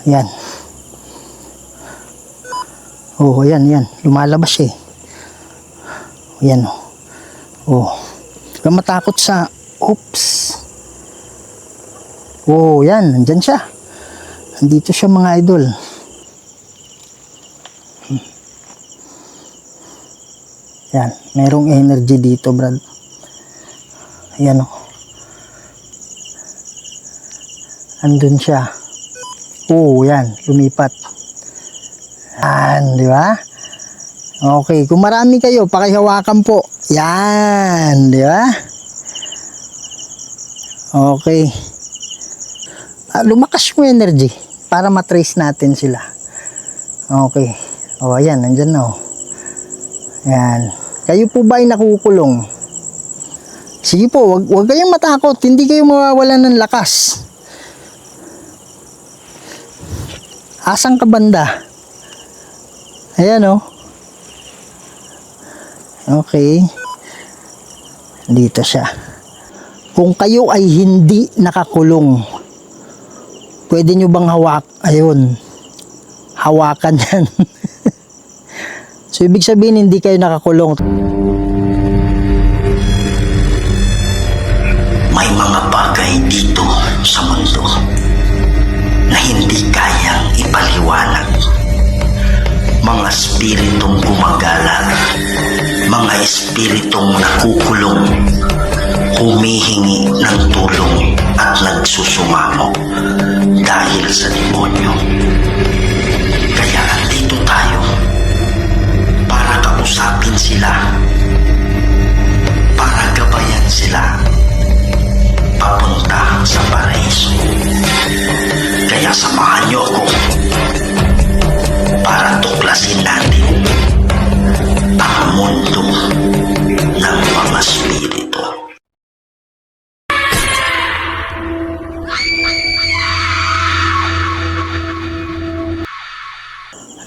Yan. Oh, yan, yan. Lumalabas siya eh. Yan oh. Oh. Huwag kang matakot sa, oops. Oh, yan. Nandyan siya. Nandito siya mga idol. Yan. Merong energy dito, Brad. Ayan oh. Andun siya. Oh, yan. Lumipat. Yan, di ba? Okay. Kung marami kayo, pakihawakan po. Yan, di ba? Okay. Lumakas yung energy para matrace natin sila. Okay. O, ayan. Nandyan na, oh. Ayan. Kayo po ba ay nakukulong? Sige po, wag kayong matakot. Hindi kayo mawawalan ng lakas. Asang ka banda? Ayan, oh. Okay. Dito siya. Kung kayo ay hindi nakakulong, pwede nyo bang ayun, hawakan yan. So, ibig sabihin, hindi kayo nakakulong. May mga bagay dito sa mundo na hindi kayang ipaliwanag. Mga espiritong gumagala, mga espiritong nakukulong, humihingi ng tulong at nagsusumamo dahil sa demonyo. Kaya andito tayo para kausapin sila, para gabayan sila papunta sa paraiso. Kaya samahan niyo ako para tuklasin natin ang mundo ng mga spirito.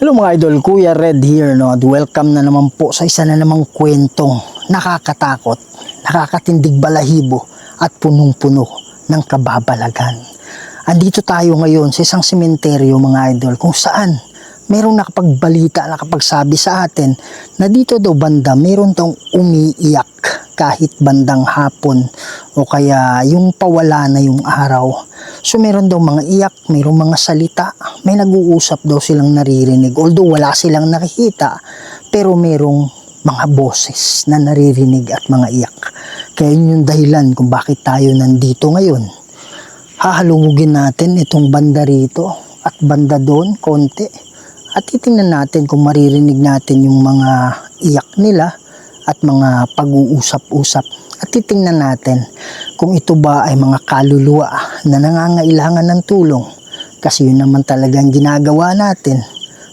Hello mga idol, Kuya Red here, no? At welcome na naman po sa isa na namang kwentong nakakatakot, nakakatindig balahibo at punong-puno ng kababalagan. Andito tayo ngayon sa isang sementeryo mga idol kung saan merong nakapagbalita, nakapagsabi sa atin na dito daw banda meron daw umiiyak kahit bandang hapon o kaya yung pawala na yung araw. So meron daw mga iyak, merong mga salita, may nag-uusap daw silang naririnig. Although wala silang nakikita, pero merong mga boses na naririnig at mga iyak. Kaya yun yung dahilan kung bakit tayo nandito ngayon. Hahalungugin natin itong banda rito at banda doon, konti. At titingnan natin kung maririnig natin yung mga iyak nila at mga pag-uusap-usap. At titingnan natin kung ito ba ay mga kaluluwa na nangangailangan ng tulong. Kasi yun naman talagang ginagawa natin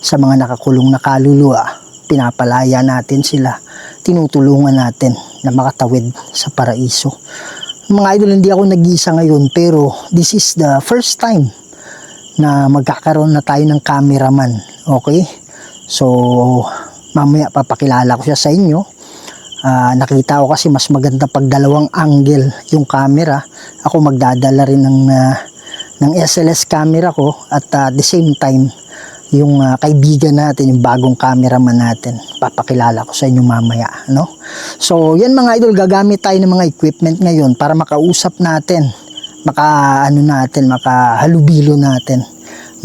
sa mga nakakulong na kaluluwa. Pinapalaya natin sila, tinutulungan natin na makatawid sa paraiso. Mga idol, hindi ako nag-iisa ngayon pero this is the first time na magkakaroon na tayo ng cameraman. Okay? So, mamaya papakilala ko siya sa inyo. Nakita ko kasi mas maganda pag dalawang angle yung camera. Ako magdadala rin ng SLS camera ko at the same time yung kaibigan natin, yung bagong cameraman natin, papakilala ko sa inyo mamaya, no? So yan mga idol, gagamit tayo ng mga equipment ngayon para makausap natin, makahalubilo natin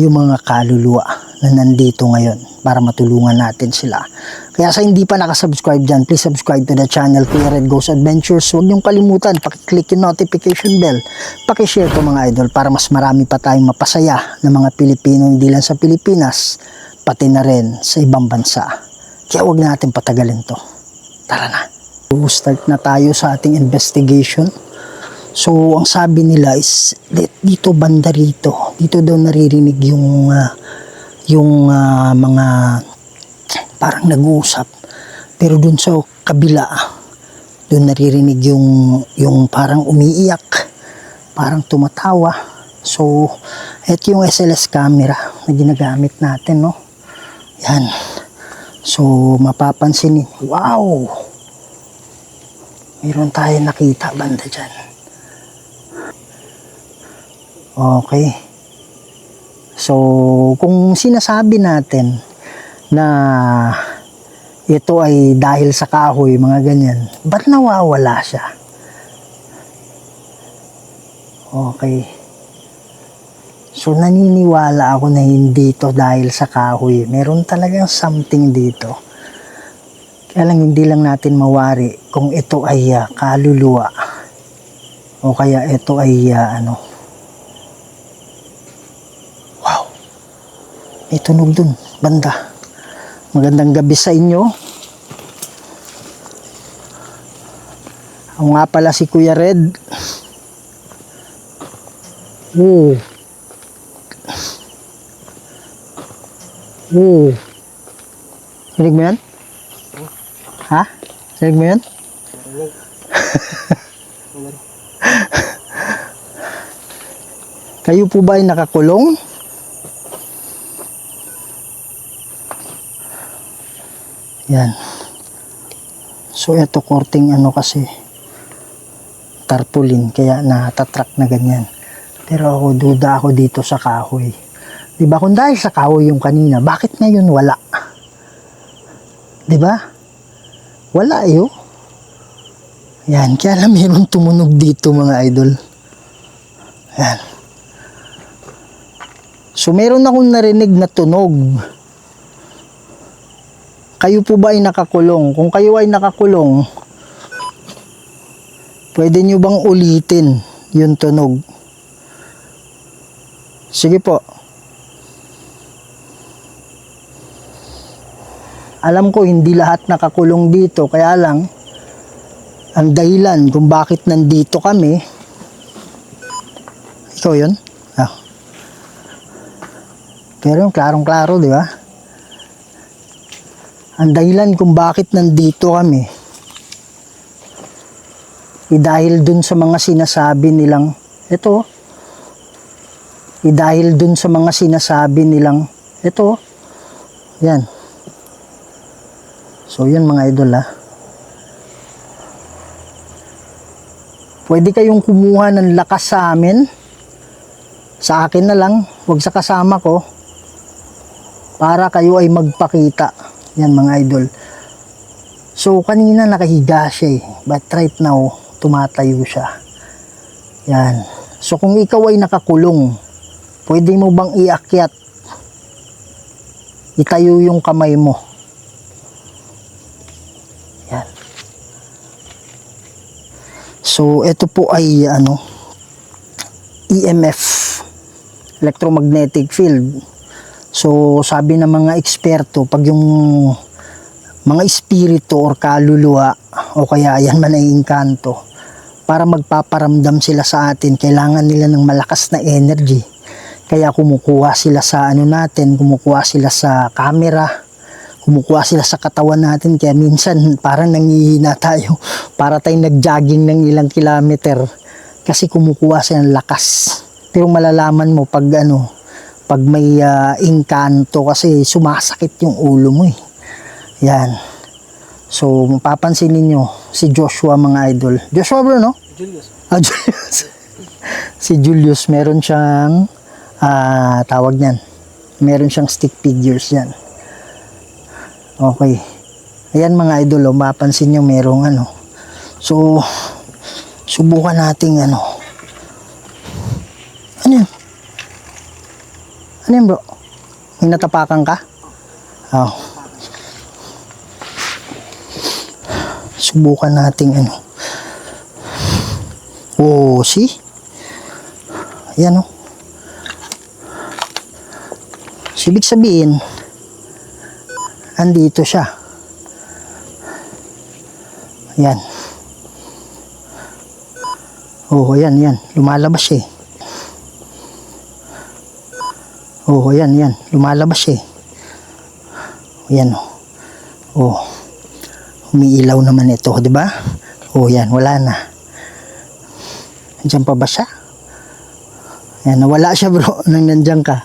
yung mga kaluluwa na nandito ngayon para matulungan natin sila. Kaya sa hindi pa nakasubscribe dyan, please subscribe to the channel Kuya Red Goes Adventures. Huwag niyong kalimutan, pakiclick yung notification bell, pakishare to mga idol para mas marami pa tayong mapasaya ng mga Pilipino, hindi lang sa Pilipinas, pati na rin sa ibang bansa. Kaya huwag natin patagalin to. Tara na. Start na tayo sa ating investigation. So, ang sabi nila is, dito banda rito, dito daw naririnig yung mga parang nag-uusap. Pero dun sa kabila, dun naririnig yung parang umiiyak, parang tumatawa. So, eto yung SLS camera na ginagamit natin, no? Yan. So, mapapansin, wow! Meron tayo nakita banda dyan. Okay. So, kung sinasabi natin na ito ay dahil sa kahoy, mga ganyan, ba't nawawala siya? Okay. So, naniniwala ako na hindi to dahil sa kahoy. Meron talagang something dito. Kaya lang hindi lang natin mawari kung ito ay kaluluwa o kaya ito ay wow, may tunog dun, banda. Magandang gabi sa inyo. Ako nga pala si Kuya Red. Oo. Oo. Rinig mo yan? Ha? Rinig mo yan? Kayo po ba ay nakakulong? Yan. So, ito korting kasi, tarpaulin, kaya natatrack na ganyan. Pero ako, duda ako dito sa kahoy. Diba? Kung dahil sa kahoy yung kanina, bakit ngayon wala? Diba? Wala yun. Yan. Kaya lang meron tumunog dito, mga idol. Yan. So, meron akong narinig na tunog. Kayo po ba ay nakakulong? Kung kayo ay nakakulong, pwede nyo bang ulitin yung tunog? Sige po. Alam ko hindi lahat nakakulong dito, kaya lang ang dahilan kung bakit nandito kami. Ikaw yun? Ah. Pero yung klarong-klaro, di ba? Ang dahilan kung bakit nandito kami dahil dun sa mga sinasabi nilang dahil dun sa mga sinasabi nilang yan. So yan mga idol pwede kayong kumuha ng lakas sa amin, sa akin na lang, wag sa kasama ko, para kayo ay magpakita. Yan mga idol. So kanina nakahiga siya but right now tumatayo siya. Yan. So kung ikaw ay nakakulong, pwede mo bang iakyat, itayo yung kamay mo? Yan. So ito po ay EMF, electromagnetic field. So, sabi ng mga eksperto, pag yung mga espiritu or kaluluwa, o kaya yan man ay engkanto, para magpaparamdam sila sa atin, kailangan nila ng malakas na energy. Kaya kumukuha sila sa natin, kumukuha sila sa camera, kumukuha sila sa katawan natin. Kaya minsan, parang nangihina tayo, para tayong nag-jogging ng ilang kilometer, kasi kumukuha sila ng lakas. Pero malalaman mo pag pag may engkanto, kasi sumasakit yung ulo mo Yan. So, mapapansin ninyo, si Joshua mga idol. Joshua bro, no? Julius. Julius. Si Julius, meron siyang tawag niyan. Meron siyang stick figures yan. Okay. Ayan mga idol, mapapansin nyo merong So, subukan nating Ano yan? Ano yan bro? May natapakan ka? Oh. Subukan nating Oh, see? Ayan So, ibig sabihin, andito siya. Ayan. Oh, ayan. Lumalabas siya Oh, ayan. Lumalabas siya Ayan Oh. Umiilaw naman ito, di ba? Oh, yan, wala na. Nandiyan pa ba siya? Ayan, nawala siya bro, nang nandiyan ka.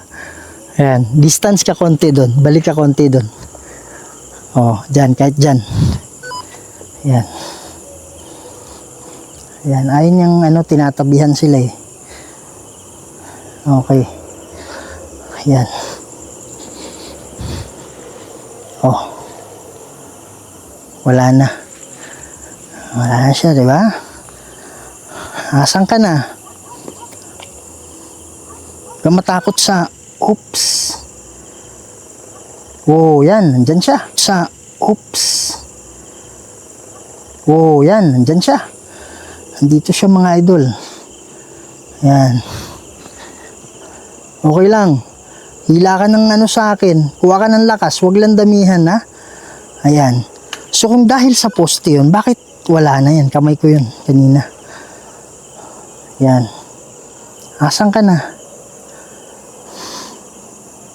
Ayan, distance ka konti doon, balik ka konti doon. Oh, dyan, kahit dyan. Ayan. Ayan, ayun yung tinatabihan sila Okay. Yan. Oh. Wala na. Wala na siya, di ba? Asan ka na? Huwag kang matakot sa oops. Oh, yan. Nandyan siya. Sa oops. Oh, yan. Nandyan siya. Nandito siya mga idol. Yan. Okay lang. Hila ka ng ano sa akin. Kuha ka ng lakas. Huwag lang damihan, ha? Ayan. So, kung dahil sa poste yun, bakit wala na yan? Kamay ko yun kanina. Yan. Asan ka na?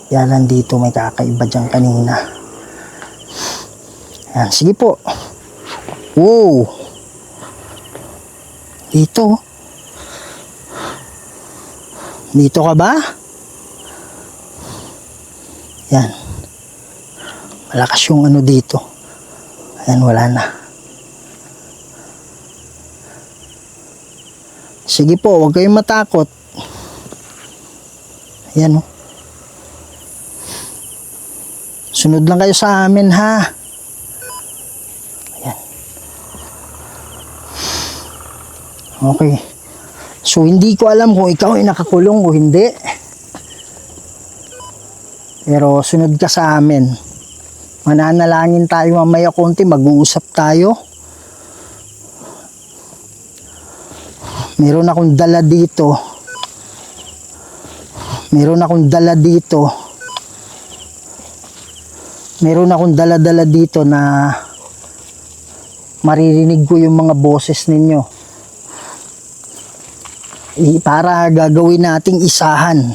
Yan, nandito. May kakaiba dyan kanina. Yan. Sige po. Wow. Dito. Dito ka ba? Yan. Malakas yung ano dito. Ayan, wala na. Sige po, huwag kayong matakot. Ayan, oh. Sunod lang kayo sa amin, ha? Ayan. Okay. So, hindi ko alam kung ikaw ay nakakulong o hindi. Pero, sunod ka sa amin. Mananalangin tayo mamaya konti, mag-uusap tayo. Meron akong dala dito. Meron akong dala dito. Meron akong dala-dala dito na maririnig ko yung mga boses ninyo. Para gagawin nating isahan.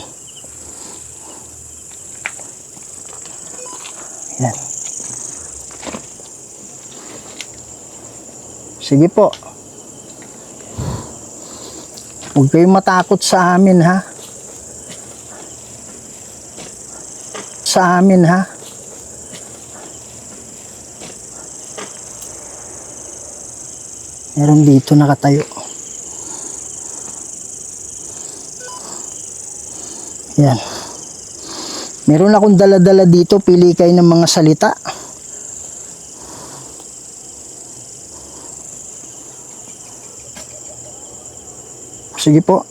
Yan. Sige po. Huwag kayong matakot sa amin, ha? Sa amin, ha? Meron dito nakatayo. Yan. Meron akong dala-dala dito. Pili kayo ng mga salita. Sige po.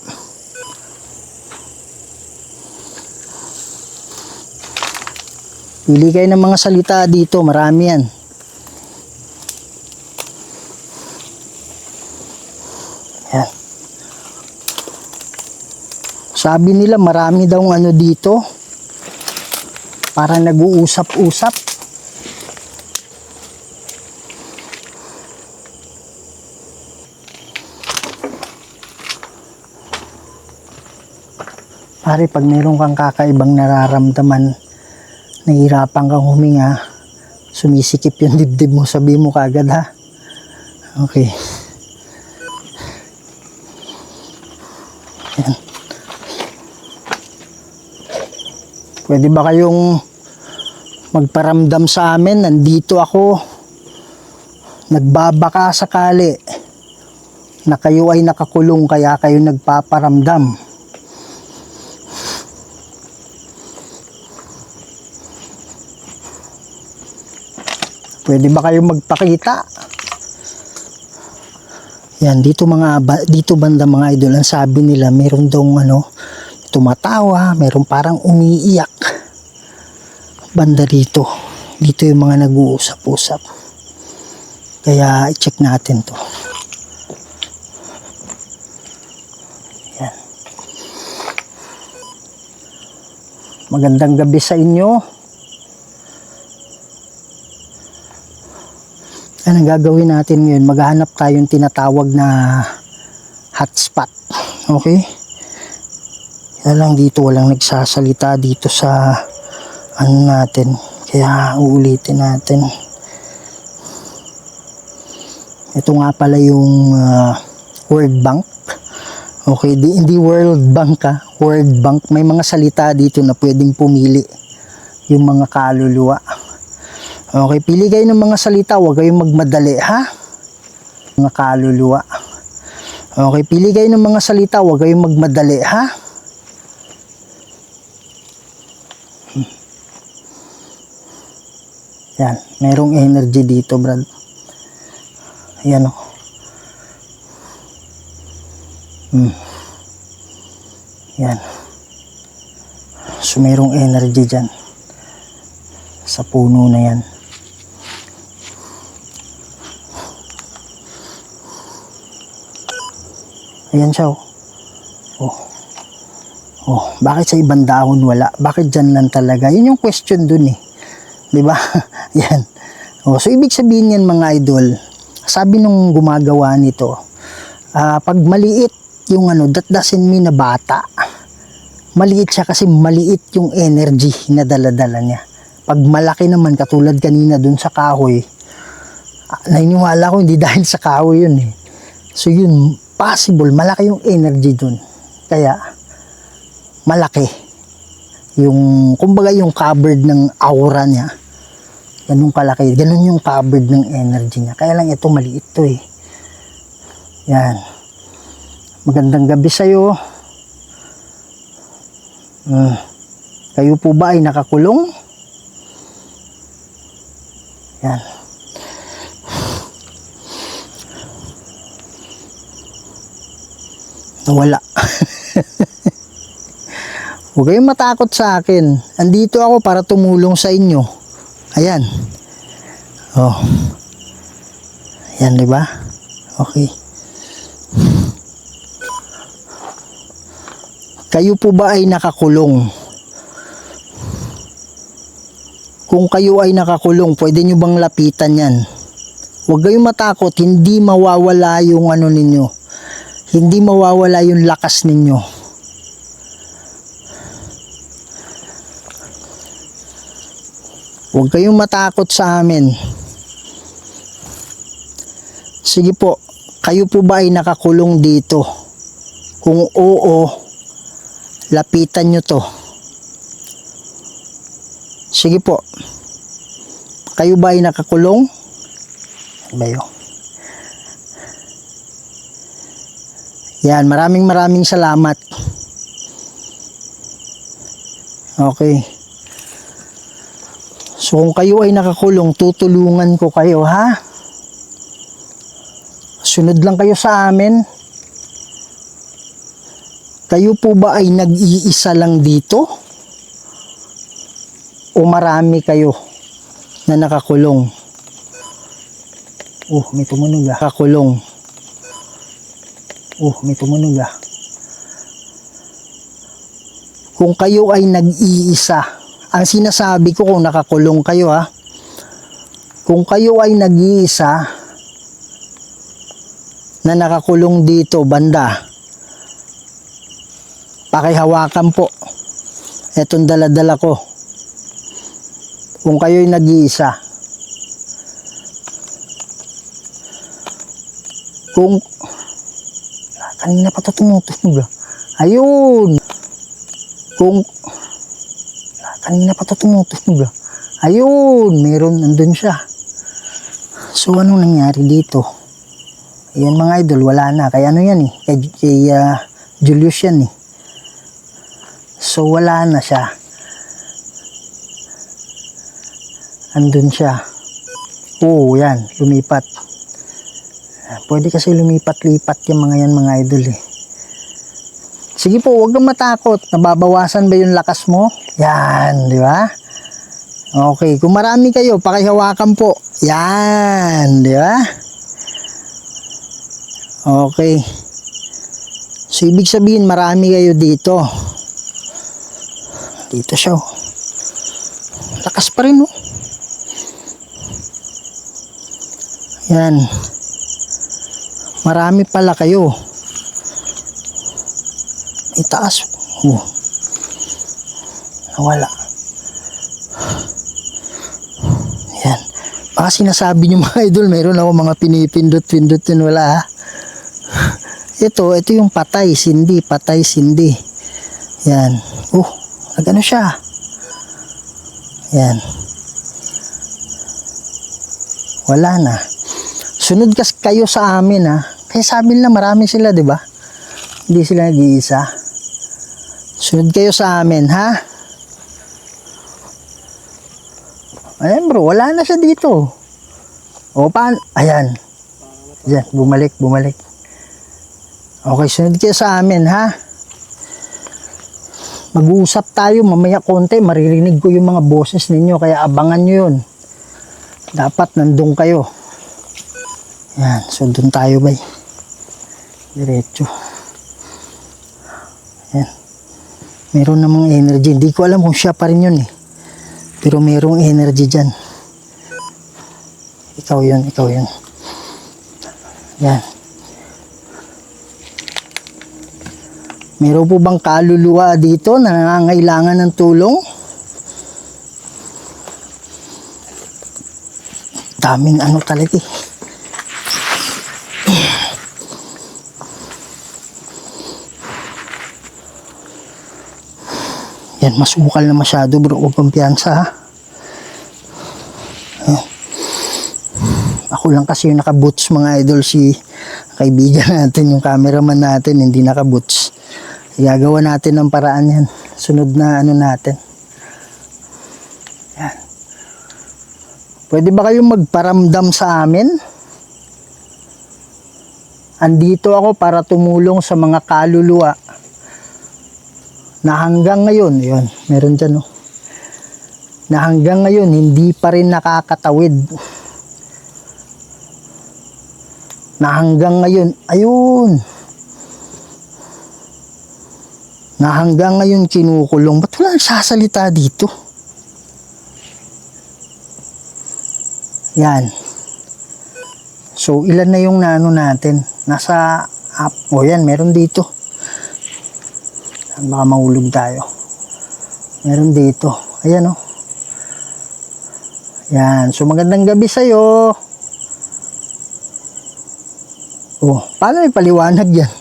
Pili kayo ng mga salita dito. Marami yan. Yan. Sabi nila marami daw ano dito. Para nag-uusap-usap. Pare, pag meron kang kakaibang nararamdaman, nahihirapan kang huminga, sumisikip yung dibdib mo, sabi mo kagad, ha? Okay. Yan. Pwede ba kayong magparamdam sa amin? Nandito ako. Nagbabaka sakali na kayo ay nakakulong kaya kayo nagpaparamdam. Pwede ba kayong magpakita? Yan, dito banda mga idol, ang sabi nila meron daw ano, tumatawa, meron parang umiiyak. Banda dito. Dito yung mga nag-uusap-usap. Kaya i-check natin to. Yan. Magandang gabi sa inyo. Ano gagawin natin ngayon? Maghahanap tayo ng tinatawag na hotspot. Okay? Kaya lang dito walang nagsasalita dito sa ano natin. Kaya uulitin natin. Ito nga pala yung World Bank. Okay, hindi World Bank, ha. World Bank. May mga salita dito na pwedeng pumili. Yung mga kaluluwa. Okay, pili kayo ng mga salita, huwag kayong magmadali, ha? Mga kaluluwa. Okay, pili kayo ng mga salita, huwag kayong magmadali, ha? Yan, merong energy dito, Brad. Ayan o. Yan. So, merong energy dyan. Sa puno na yan. Ayan siya oh. Oh, bakit sa ibang dahon wala? Bakit dyan lang talaga? Yun yung question dun eh. Diba? Yan. Oh, so ibig sabihin yan mga idol, sabi nung gumagawa nito, pag maliit yung ano, that doesn't mean na bata. Maliit siya kasi maliit yung energy na dala-dala niya. Pag malaki naman, katulad kanina dun sa kahoy, naniniwala ko hindi dahil sa kahoy yun eh. So yun, possible, malaki yung energy dun. Kaya, malaki. Yung, kumbaga yung covered ng aura niya, ganun kalaki. Ganun yung covered ng energy niya. Kaya lang ito, maliit to eh. Yan. Magandang gabi sa'yo. Kayo po ba ay nakakulong? Yan. Nawala. Huwag kayong matakot sa akin. Andito ako para tumulong sa inyo. Ayan. Oh. Ayan, di ba? Okay. Kayo po ba ay nakakulong? Kung kayo ay nakakulong, pwede nyo bang lapitan yan? Huwag kayong matakot. Hindi mawawala yung ano ninyo. Hindi mawawala yung lakas ninyo. Huwag kayong matakot sa amin. Sige po, kayo po ba ay nakakulong dito? Kung oo, lapitan nyo to. Sige po, kayo ba ay nakakulong? Ano ba yun? Yan, maraming salamat. Okay. So kung kayo ay nakakulong, tutulungan ko kayo, ha? Sunod lang kayo sa amin. Kayo po ba ay nag-iisa lang dito? O marami kayo na nakakulong? Oh, may tumunog ah. Nakakulong. Oh, may tumunog ah. Kung kayo ay nag-iisa, ang sinasabi ko kung nakakulong kayo ha, kung kayo ay nag-iisa na nakakulong dito banda, pakihawakan po etong dala-dala ko. Kung kayo ay nag-iisa, kung kanina pa ito tumutunog ah. Ayun, kung kanina pa ito tumutunog ah. Ayun, meron, nandun siya. So anong nangyari dito? Ayan mga idol, wala na. Kaya ano yan eh, kay Julius yan eh. So wala na siya. Andun siya. Oo, yan, lumipat. Pwede kasi lumipat-lipat yung mga yan mga idol eh. Sige po, huwag kang matakot. Nababawasan ba yung lakas mo? Yan, di ba? Okay, kung marami kayo, pakihawakan po. Yan, di ba? Okay. So, ibig sabihin, marami kayo dito. Dito siya, oh. Lakas pa rin, oh. Yan. Marami pala kayo. Itaas. Oh. Nawala. Yan. Baka sinasabi nyo mga idol, mayroon ako mga pinipindot-pindot yun. Wala ha. Ito yung patay, sindi. Patay, sindi. Yan. Oh, nagano siya. Yan. Wala na. Sunod kayo sa amin ha. Kaya sabi nila marami sila, di ba? Hindi sila nag-iisa. Sunod kayo sa amin, ha? Ayan bro, wala na siya dito. O paano? Ayan. Ayan, bumalik. Okay, sunod kayo sa amin ha. Mag-uusap tayo mamaya konti. Maririnig ko yung mga boses ninyo. Kaya abangan nyo yun. Dapat nandun kayo. Ayan, so dun tayo bay. Diretso. Ayan. Meron namang energy. Hindi ko alam kung siya pa rin yun eh. Pero merong energy dyan. Ikaw yun. Yan. Meron po bang kaluluwa dito na nangangailangan ng tulong? Daming ano talaga eh. Yan, masukal na masyado bro. Huwag kumpiyansa ha. Ayan. Ako lang kasi yung naka-boots mga idol, si kaibigan natin, yung cameraman natin, hindi naka-boots. Gagawa natin ng paraan yan. Sunod na ano natin. Yan. Pwede ba kayong magparamdam sa amin? Andito ako para tumulong sa mga kaluluwa na hanggang ngayon, yun, meron dyan oh, na hanggang ngayon hindi pa rin nakakatawid. Na hanggang ngayon, ayun, na hanggang ngayon kinukulong. Ba't wala nagsasalita dito? Yan. So, ilan na yung naano natin? Nasa app. O yan, meron dito. Baka mahulog tayo. Meron dito. Ayan o. Yan. So, magandang gabi sa'yo. Oh, paano may paliwanag yan?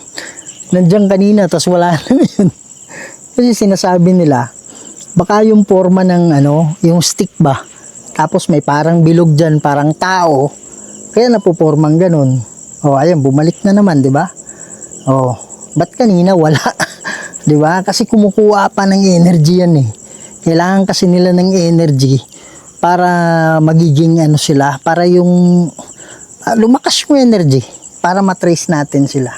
Nandiyan kanina, tas wala na yun. Kasi sinasabi nila, baka yung forma ng ano, yung stick ba? Tapos may parang bilog dyan, parang tao. Kaya napupormang ganun. Oh, ayun, bumalik na naman, di ba? Oh, ba't kanina wala? Di ba? Kasi kumukuha pa ng energy yan eh. Kailangan kasi nila ng energy para magiging ano sila, para yung lumakas yung energy. Para matrace natin sila.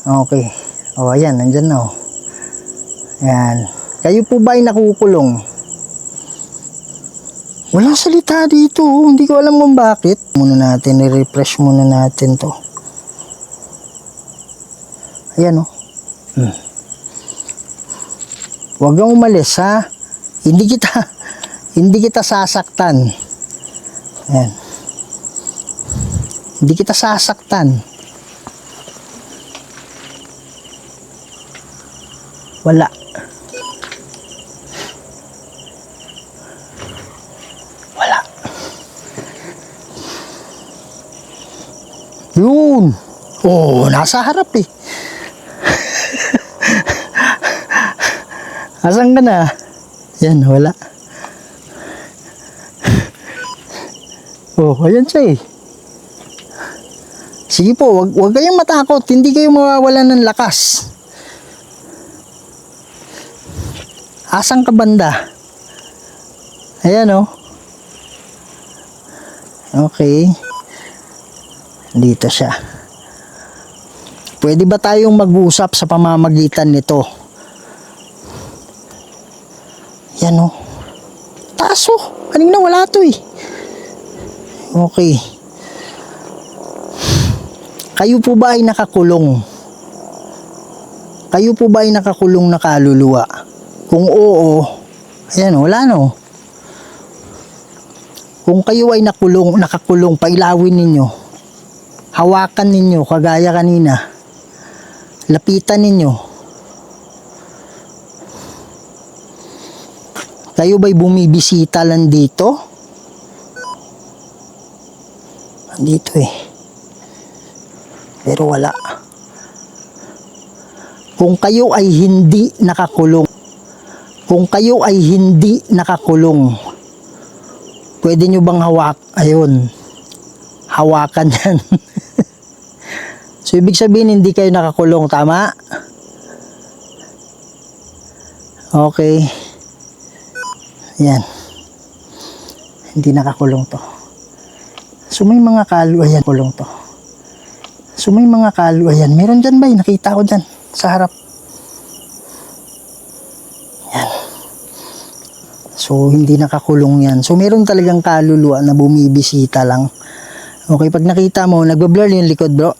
Okay. O, ayan. Nandyan na o. Ayan. Kayo po ba ay nakukulong? Walang salita dito. Hindi ko alam kung bakit. Muna natin. I-refresh muna natin to. Ayan o. Huwag kang umalis ha. Hindi kita sasaktan. Ayan. Hindi kita sasaktan. Wala. Wala. Yun. Oh, nasa harap eh. Asan ka na? Yan, wala. Oh, ayan siya eh. Sige po, wag kayong matakot. Hindi kayo mawawalan ng lakas. Asang ka banda? Ayan o. Okay. Dito siya. Pwede ba tayong mag-usap sa pamamagitan nito? Yan o. Taas o. Kanina wala to eh. Okay. Kayo po ba ay nakakulong? Kayo po ba ay nakakulong na kaluluwa? Kung oo, ayan, wala no. Kung kayo ay nakakulong, pailawin ninyo. Hawakan ninyo, kagaya kanina. Lapitan ninyo. Kayo ba'y bumibisita lang dito? Dito eh. Pero wala. Kung kayo ay hindi nakakulong, pwede nyo bang ayun, hawakan yan. So, ibig sabihin, hindi kayo nakakulong, tama? Okay. Yan. Hindi nakakulong to. So may mga kalo, ayan, kulong to. So may mga kalo, ayan. Meron dyan ba? Nakita ko dyan sa harap. Yan. So hindi nakakulong yan. So meron talagang kaluluwa na bumibisita lang. Okay, pag nakita mo, nagbablur yung likod, bro.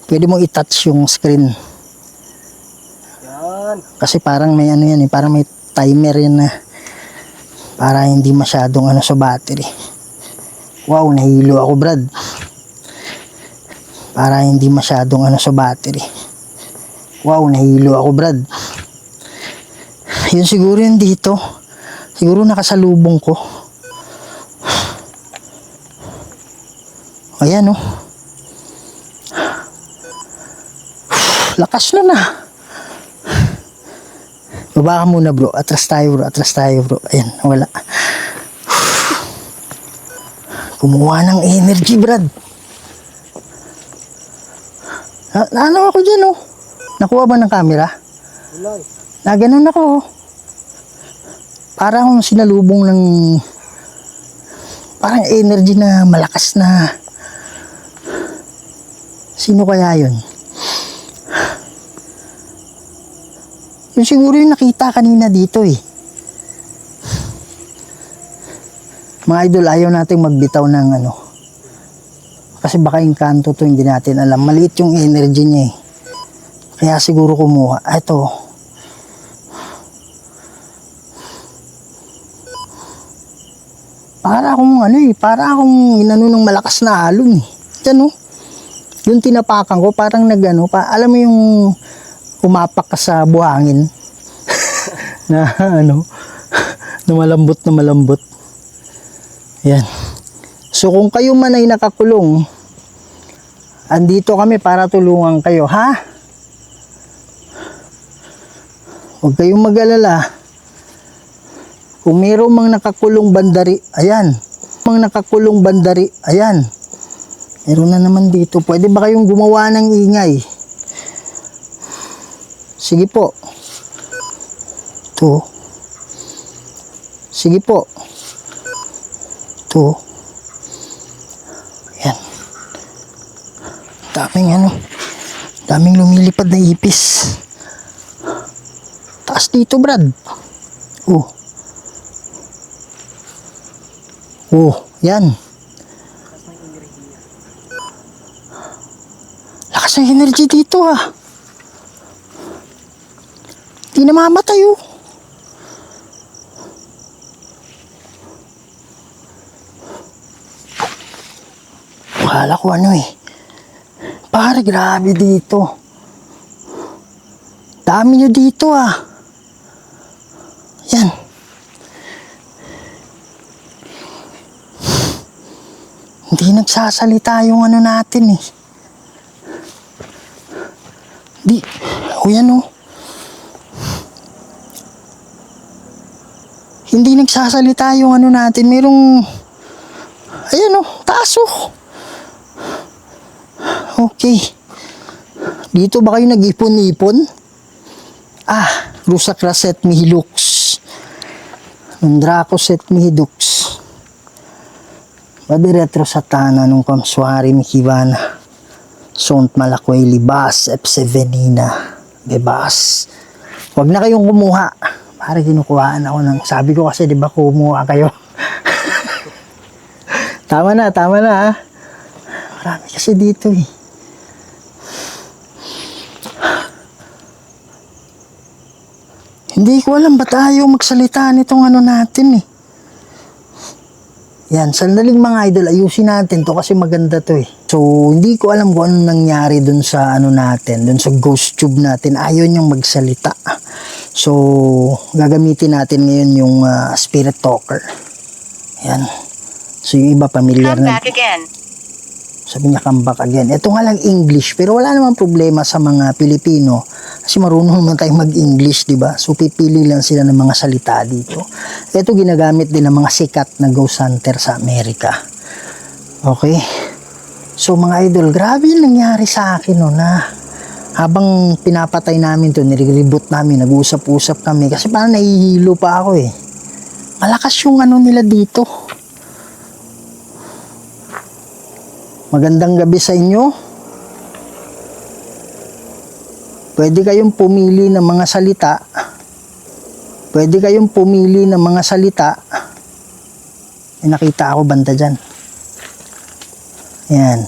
Pwede mo i-touch yung screen. Yan. Kasi parang may ano yan eh, parang may timer yan na para hindi masyadong ano sa battery. Wow, nahilo ako, Brad. Para hindi masyadong ano sa battery. Wow, nahilo ako, Brad. Yun siguro yun dito. Siguro nakasalubong ko. Ayan, oh. Lakas na na. Baba ka muna, bro. Atras tayo, bro. Ayan, wala. Kumuha ng energy, Brad. Ano ako dyan, oh. Nakuha ba ng camera? Wala. Ganun ako, oh. Parang akong sinalubong ng parang energy na malakas na. Sino kaya yun? Yun siguro yung nakita kanina dito eh. Mga idol, ayaw nating magbitaw ng ano. Kasi baka yung kanto to hindi natin alam. Maliit yung energy niya eh. Kaya siguro kumuha. Ito. Para akong ano eh. Para akong inano ng malakas na alon eh. Yan oh. Yung tinapakan ko parang nagano pa. Alam mo yung umapak ka sa buhangin. Na ano. Na malambot. Yan. So kung kayo man ay nakakulong, andito kami para tulungan kayo, ha? Huwag kayong mag-alala. Kung mayroong mga nakakulong bandari, ayan. Mga nakakulong bandari, ayan. Meron na naman dito. Pwede ba kayong gumawa ng ingay? Sige po. Ito. Sige po. Ito. Ayan. Daming ano. Daming lumilipad na ipis. Taas dito, Brad. Oh. Oh, yan. Lakas ng energy dito ah. Di namamatay oh. Akala ko ano eh. Pare, grabe dito. Dami nyo dito ah. Yan. Hindi nagsasalita yung ano natin eh. Di. O yan oh. Hindi nagsasalita yung ano natin. Merong. Ayan oh. Taas oh. Okay. Dito ba kayo nag-ipon-ipon? Ah. Rusa Kraset Mihilux. Nundrako Set Mihidux. Madiretro sa tana nung kamswari mikibana. Sont malakway libas, F7ina. Bebas. Huwag na kayong kumuha. Para kinukuhaan ako ng, sabi ko kasi di ba kumuha kayo. Tama na ha. Marami kasi dito eh. Hindi ko alam ba't ayaw magsalita nitong ano natin eh. Yan, sandaling mga idol, ayusin natin to kasi maganda to eh. So, hindi ko alam kung anong nangyari dun sa ano natin, dun sa ghost tube natin. Ayaw niyang magsalita. So, gagamitin natin ngayon yung spirit talker. Yan. So, yung iba familiar Come na. back again. Sabi niya, come back again. Ito nga lang English, pero wala namang problema sa mga Pilipino. Kasi marunong naman tayong mag-English, di ba? So, pipili lang sila ng mga salita dito. Ito ginagamit din ng mga sikat na ghost hunter sa Amerika. Okay? So, mga idol, grabe yung nangyari sa akin, no, na habang pinapatay namin to, nire-reboot namin, nag-usap-usap kami, kasi parang nahihilo pa ako, eh. Malakas yung ano nila dito. Magandang gabi sa inyo. Pwede kayong pumili ng mga salita. Pwede kayong pumili ng mga salita. May nakita ako banda dyan. Yan.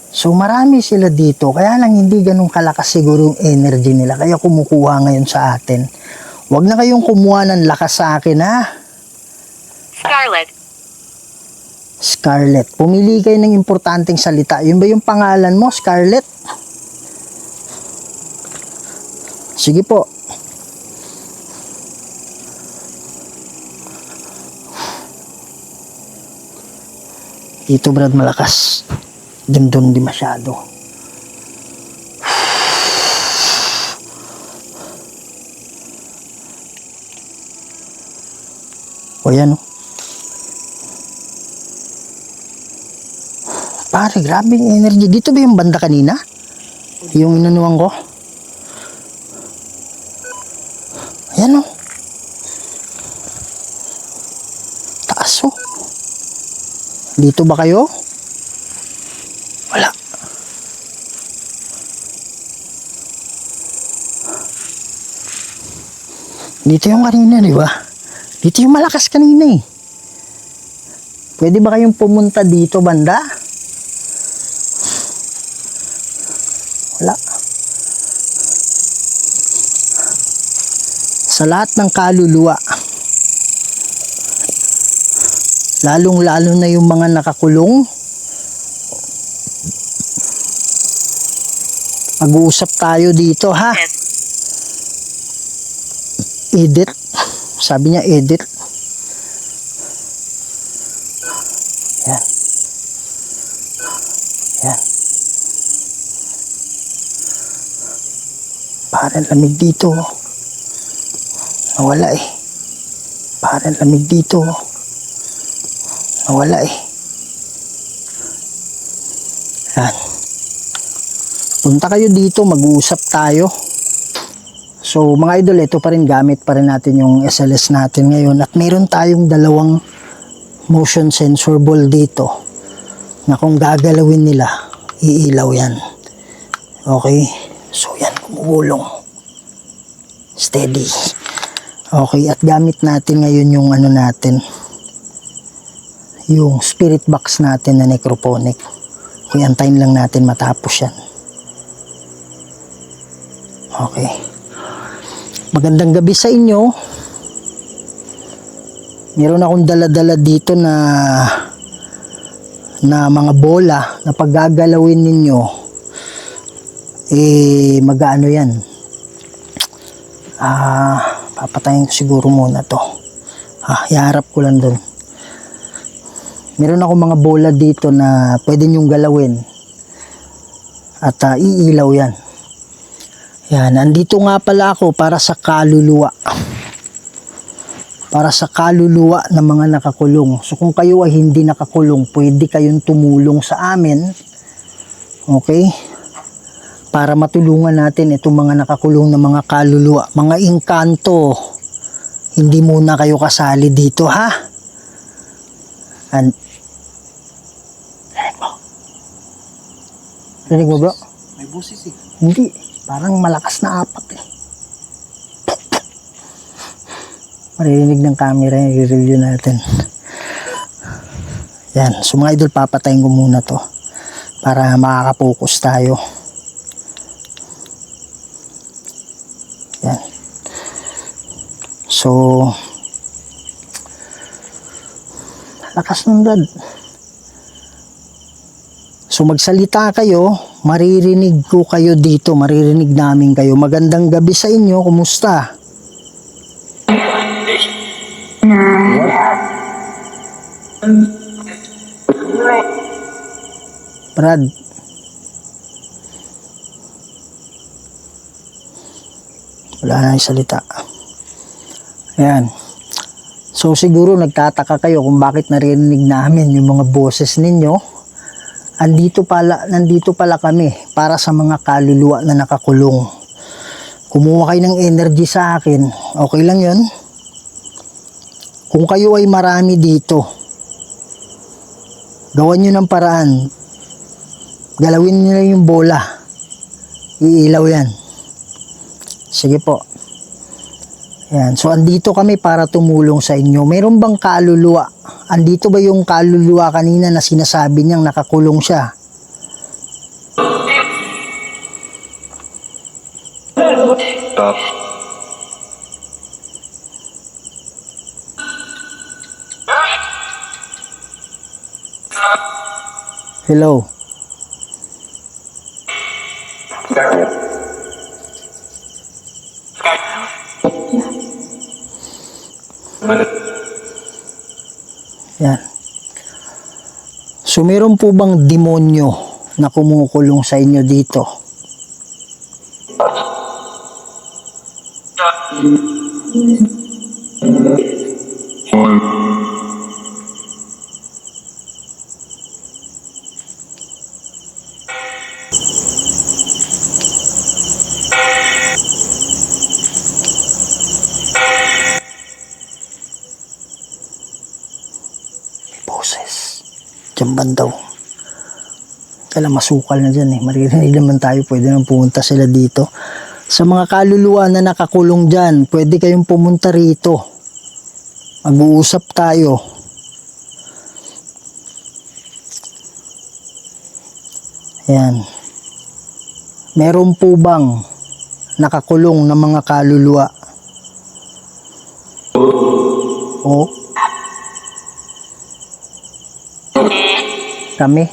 So marami sila dito, kaya lang hindi ganun kalakas siguro yung energy nila, kaya kumukuha ngayon sa atin. Huwag na kayong kumuha ng lakas sa akin, ha? Scarlett. Pumili kayo ng importanteng salita. Yun ba yung pangalan mo, Scarlett? Sige po. Dito Brad, malakas. Dun di masyado. O yan, oh. Pare, grabe yung energy. Dito ba yung banda kanina? Yung inanuan ko? Ayan, oh. Taas, oh. Dito ba kayo? Wala. Dito yung kanina, di ba? Dito yung malakas kanina eh. Pwede ba kayong pumunta dito, banda? Wala. Sa lahat ng kaluluwa, lalong-lalo na yung mga nakakulong, mag-uusap tayo dito, ha? Edit. Sabi niya, edit. Yan. Yan. Parang lamig dito. Nawala eh. Parang lamig dito. Nawala eh. Yan. Punta kayo dito, mag-uusap tayo. So mga idol, ito pa rin, gamit pa rin natin yung SLS natin ngayon. At meron tayong dalawang motion sensor ball dito na kung gagalawin nila, iilaw yan. Okay. So yan, kumulong. Steady. Okay, at gamit natin ngayon yung ano natin, yung spirit box natin na necrophonic. Okay, antayin lang natin matapos yan. Okay. Magandang gabi sa inyo. Meron akong dala-dala dito na mga bola na pag gagalawin ninyo, mag-ano yan. Papatayin ko siguro muna to. Iharap ko lang doon. Meron ako mga bola dito na pwede nyong galawin. At iilaw yan. Yan, andito nga pala ako para sa kaluluwa. Para sa kaluluwa ng mga nakakulong. So kung kayo ay hindi nakakulong, pwede kayong tumulong sa amin. Okay? Para matulungan natin itong mga nakakulong na mga kaluluwa. Mga engkanto, hindi muna kayo kasali dito, ha? Rinig mo, bro? May busis eh. Hindi. Parang malakas na apat eh. Maririnig ng camera yung i-review natin. Yan. So mga idol, papatayin ko muna to para makaka-focus tayo. Yan. So lakas ng Brad. So magsalita kayo, maririnig ko kayo dito, maririnig namin kayo. Magandang gabi sa inyo, kumusta? Brad. Wala na yung salita. Ayan. So siguro nagtataka kayo kung bakit naririnig namin yung mga boses ninyo. Nandito pala kami para sa mga kaluluwa na nakakulong. kumuha kayo ng energy sa akin, okay lang yun. Kung kayo ay marami dito, gawan nyo ng paraan. Galawin nyo na yung bola. Iilaw yan. Sige po. Yan. So, andito kami para tumulong sa inyo. Meron bang kaluluwa? Andito ba yung kaluluwa kanina na sinasabi niyang nakakulong siya? Stop. Hello? Yan. So, meron po bang demonyo na kumukulong sa inyo dito? Boses. Diyan bandaw. Kailan masukal na dyan eh. Maririnig naman tayo. Pwede nang pumunta sila dito. Sa mga kaluluwa na nakakulong dyan, pwede kayong pumunta rito. Mag-uusap tayo. Ayan. Meron po bang nakakulong na mga kaluluwa? O? Kami?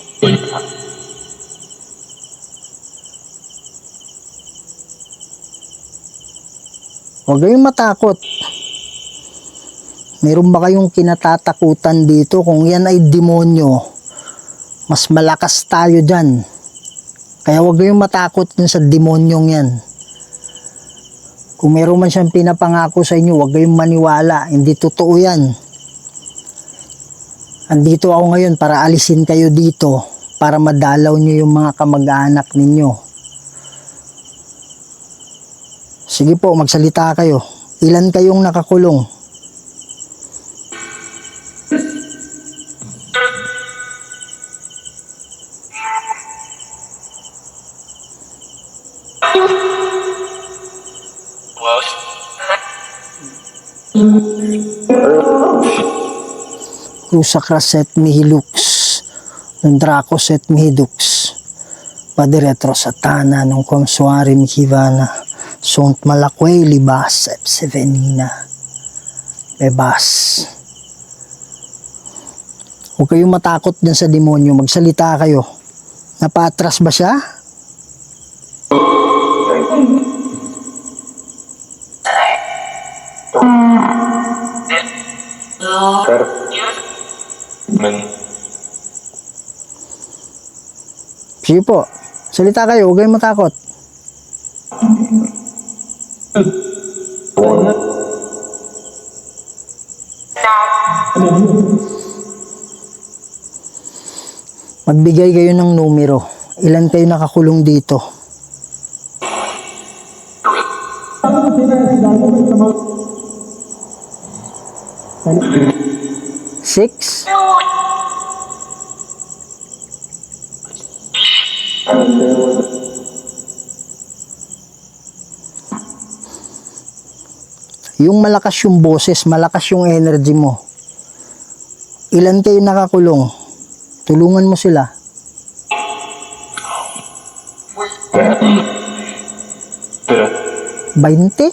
Huwag kayong matakot. Meron ba kayong kinatatakutan dito? Kung yan ay demonyo, mas malakas tayo dyan. Kaya huwag kayong matakot dun sa demonyong yan. Kung meron man siyang pinapangako sa inyo, huwag kayong maniwala. Hindi totoo yan. Andito ako ngayon para alisin kayo dito, para madalaw nyo yung mga kamag-anak ninyo. Sige po, magsalita kayo. Ilan kayong nakakulong? Rusakra set mihilux, Nandrako set mihidux, Padiretro satana, nung komsuari mihivana, Sunt malakwe libas, Epsevenina, Bebas. Huwag kayong matakot dyan sa demonyo, magsalita kayo. Napatras ba siya? Sige po, salita kayo, huwag kayong matakot. Magbigay kayo ng numero. Ilan kayo nakakulong dito? Six? Yung malakas yung boses, malakas yung energy mo. Ilan kayo nakakulong? Tulungan mo sila. 20?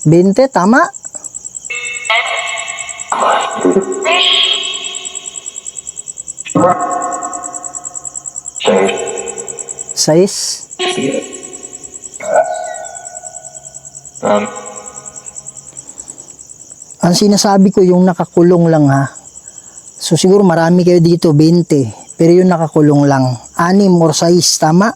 20, tama? Sais? Ang sinasabi ko yung nakakulong lang ha. So siguro marami kayo dito, 20. Pero yung nakakulong lang, 6 or 6, tama?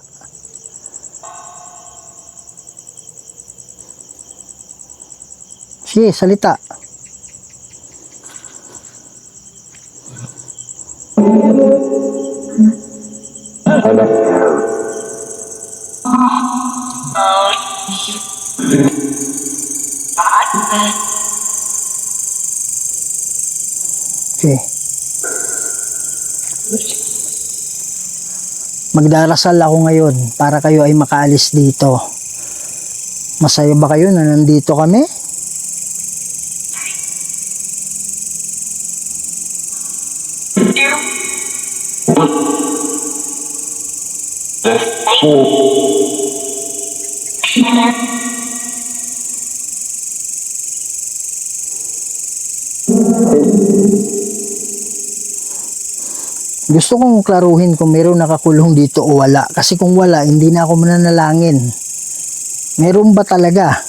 Sige, salita. Okay. Magdarasal ako ngayon para kayo ay makaalis dito. Masaya ba kayo na nandito kami? Gusto kong klaruhin kung meron nakakulong dito o wala. Kasi kung wala, hindi na ako mananalangin. Meron ba talaga?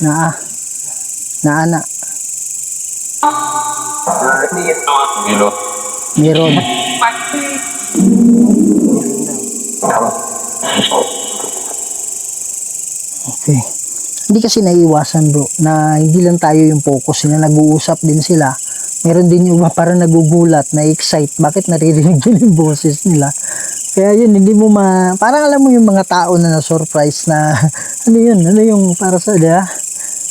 Na. Meron. Okay. Hindi kasi naiiwasan bro, na hindi lang tayo yung focus na nag-uusap din sila. Meron din yung iba parang nagugulat, na-excite, bakit naririnig yun yung boses nila. Kaya yun, hindi mo parang alam mo yung mga tao na na-surprise na, ano yung para sa, diba?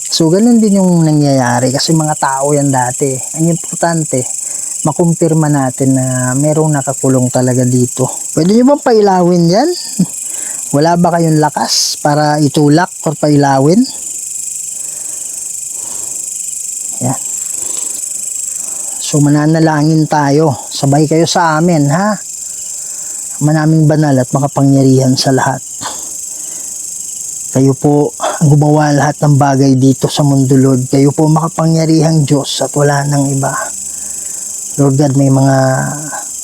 So, ganun din yung nangyayari kasi mga tao yan dati. Ang importante, makumpirma natin na merong nakakulong talaga dito. Pwede nyo bang pailawin yan? Wala ba kayong lakas para itulak or pailawin? Yan. So mananalangin tayo. Sabay kayo sa amin, ha? Manaming banal at makapangyarihan sa lahat. Kayo po ang gumawa lahat ng bagay dito sa mundo, Lord. Kayo po makapangyarihang Diyos at wala nang iba. Lord God, may mga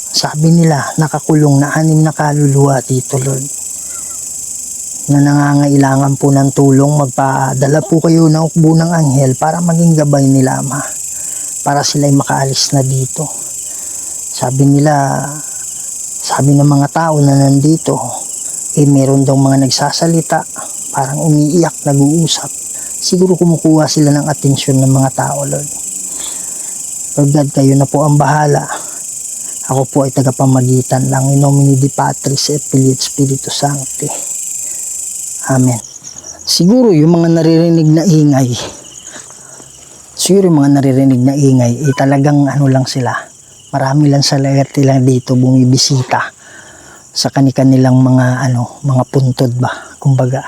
sabi nila nakakulong na 6 na kaluluwa dito, Lord, na nangangailangan po ng tulong. Magpadala po kayo ng ukbo ng anghel para maging gabay nila, Ama, para sila'y makaalis na dito. Sabi ng mga tao na nandito, meron daw mga nagsasalita, parang umiiyak, nag-uusap. Siguro kumukuha sila ng atensyon ng mga tao, Lord. Lord God, kayo na po ang bahala. Ako po ay tagapamagitan lang. In nomine Dei Patris et Filii et Spiritus Sancti. Amen. Siguro yung mga naririnig na ingay, talagang ano lang sila. Marami lang sa lahat lang dito bumibisita sa kanilang mga puntod ba, kumbaga.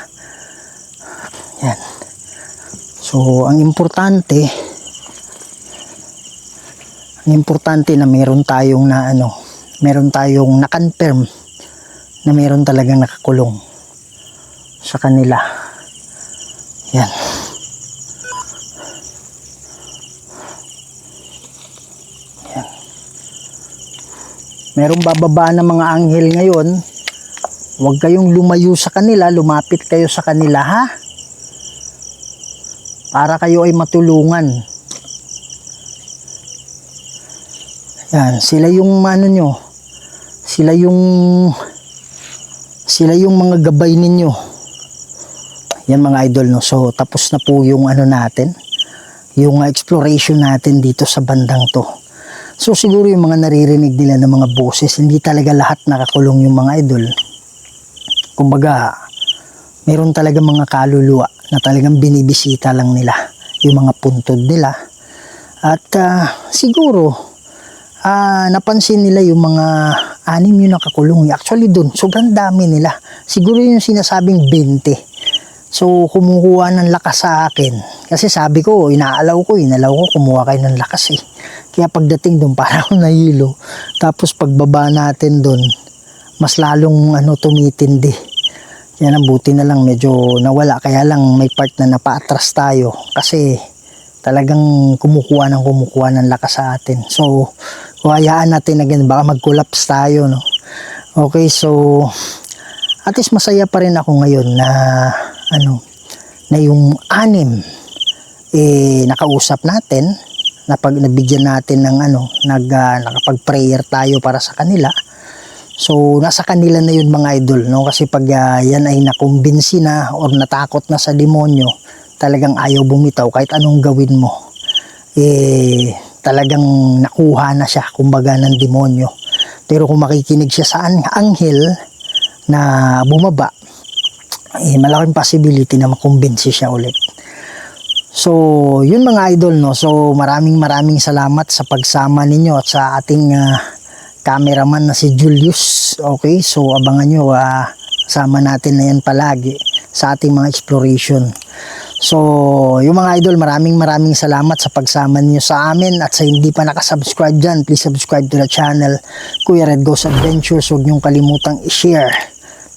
Yan. So, ang importante na meron tayong na-confirm na meron talagang nakakulong sa kanila. Yan. Yan. Merong bababa ng mga anghel ngayon. Huwag kayong lumayo sa kanila, lumapit kayo sa kanila, ha? Para kayo ay matulungan. Yan, sila yung sila yung mga gabay ninyo. Yan mga idol, no. So tapos na po yung yung exploration natin dito sa bandang to. So siguro yung mga naririnig nila ng mga boses, hindi talaga lahat nakakulong yung mga idol. Kumbaga, meron talaga mga kaluluwa na talagang binibisita lang nila yung mga puntod nila. At siguro napansin nila yung mga 6 yung nakakulong. Actually dun, sobrang dami nila. Siguro yung sinasabing 20. So, kumukuha ng lakas sa akin. Kasi sabi ko, inalaw ko, kumuha kayo ng lakas eh. Kaya pagdating dun, parang nahilo. Tapos pagbaba natin dun, mas lalong tumitindi. Yan ang buti na lang, medyo nawala. Kaya lang may part na napaatras tayo. Kasi talagang kumukuha ng lakas sa atin. So, hayaan natin again, baka mag-collapse tayo, no? Okay, so at least masaya pa rin ako ngayon na na yung 6 nakausap natin, na pag nabigyan natin ng nakapag-prayer tayo para sa kanila. So nasa kanila na yun mga idol, no? Kasi pag yan ay nakumbinsi na or natakot na sa demonyo, talagang ayaw bumitaw kahit anong gawin mo. Talagang nakuha na siya, kumbaga, ng demonyo. Pero kung makikinig siya sa anghel, na bumaba, malaking possibility na makumbinsi siya ulit. So, yun mga idol, no. So, maraming salamat sa pagsama ninyo at sa ating cameraman na si Julius. Okay, so abangan nyo, sama natin na yan palagi sa ating mga exploration. So, yung mga idol, maraming salamat sa pagsama niyo sa amin, at sa hindi pa nakasubscribe dyan, please subscribe to the channel Kuya Red Goes Adventures. Huwag niyong kalimutang i-share,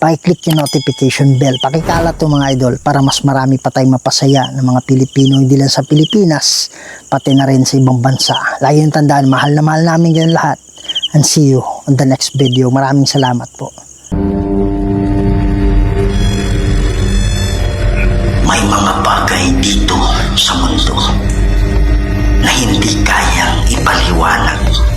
pakiclick yung notification bell, pakikalat to mga idol, para mas marami pa tayong mapasaya ng mga Pilipino, hindi lang sa Pilipinas, pati na rin sa ibang bansa. Lagi yung tandaan, mahal na mahal namin ganyan lahat, and see you on the next video. Maraming salamat po. May mga bagay dito sa mundo na hindi kayang ipaliwanag.